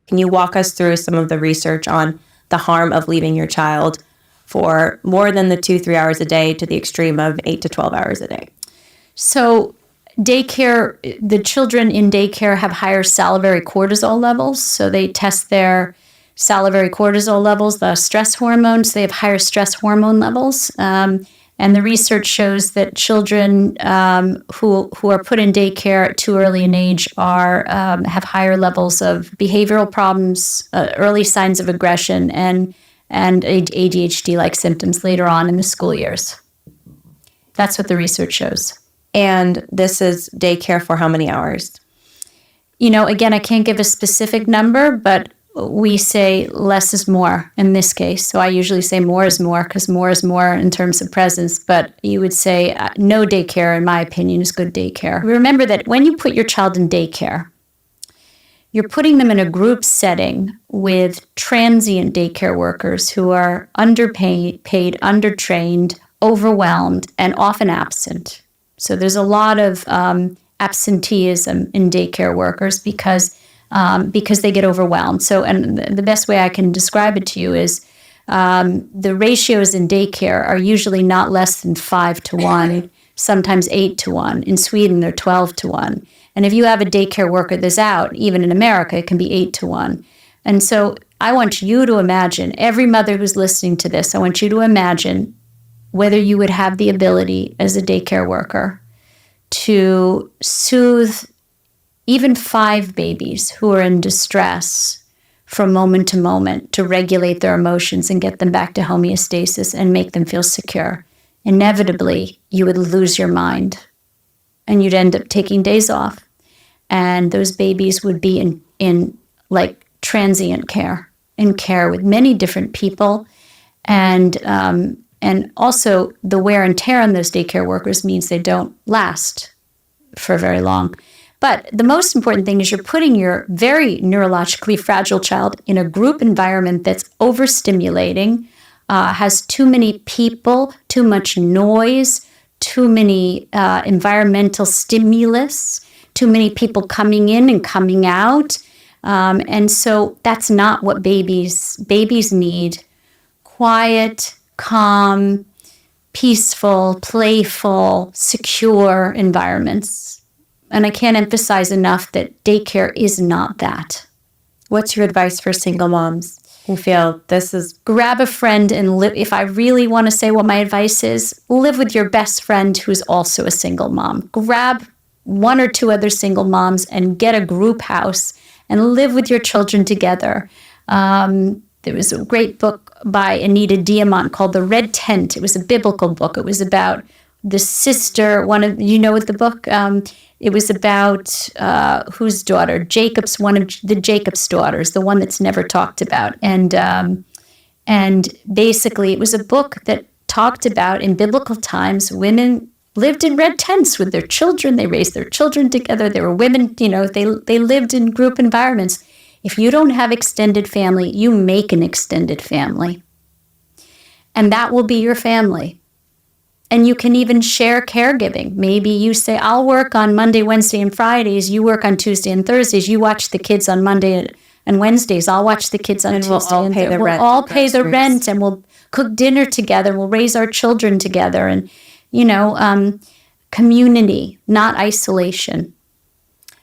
Can you walk us through some of the research on the harm of leaving your child for more than the 2-3 hours a day to the extreme of 8 to 12 hours a day? So daycare, the children in daycare have higher salivary cortisol levels. So they test their salivary cortisol levels, the stress hormones. They have higher stress hormone levels. And the research shows that children who are put in daycare at too early an age have higher levels of behavioral problems, early signs of aggression, and ADHD-like symptoms later on in the school years. That's what the research shows. And this is daycare for how many hours? Again, I can't give a specific number, but we say less is more in this case. So I usually say more is more because more is more in terms of presence. But you would say no daycare, in my opinion, is good daycare. Remember that when you put your child in daycare, you're putting them in a group setting with transient daycare workers who are underpaid, undertrained, overwhelmed, and often absent. So there's a lot of absenteeism in daycare workers because they get overwhelmed. So, and the best way I can describe it to you is the ratios in daycare are usually not less than 5 to 1, sometimes 8 to 1. In Sweden, they're 12 to 1. And if you have a daycare worker that's out, even in America, it can be 8 to 1. And so I want you to imagine, every mother who's listening to this, I want you to imagine whether you would have the ability as a daycare worker to soothe even 5 babies who are in distress from moment to moment, to regulate their emotions and get them back to homeostasis and make them feel secure. Inevitably, you would lose your mind and you'd end up taking days off. And those babies would be in like transient care, in care with many different people. And also the wear and tear on those daycare workers means they don't last for very long. But the most important thing is you're putting your very neurologically fragile child in a group environment that's overstimulating, has too many people, too much noise, too many environmental stimulus, too many people coming in and coming out. And so that's not what babies need. Quiet, calm, peaceful, playful, secure environments. And I can't emphasize enough that daycare is not that. What's your advice for single moms who feel this is... Grab a friend and live. If I really want to say what my advice is, live with your best friend who's also a single mom. Grab 1 or 2 other single moms and get a group house and live with your children together. There was a great book by Anita Diamant called The Red Tent. It was a biblical book. It was about the sister, the book? It was about whose daughter? Jacob's, one of the Jacob's daughters, the one that's never talked about. And basically it was a book that talked about in biblical times, women lived in red tents with their children. They raised their children together. They were women, they lived in group environments. If you don't have extended family, you make an extended family. And that will be your family. And you can even share caregiving. Maybe you say, I'll work on Monday, Wednesday, and Fridays. You work on Tuesday and Thursdays. You watch the kids on Monday and Wednesdays. I'll watch the kids on Tuesday. We'll all pay the rent. We'll all pay the rent, and we'll cook dinner together. We'll raise our children together. And, community, not isolation.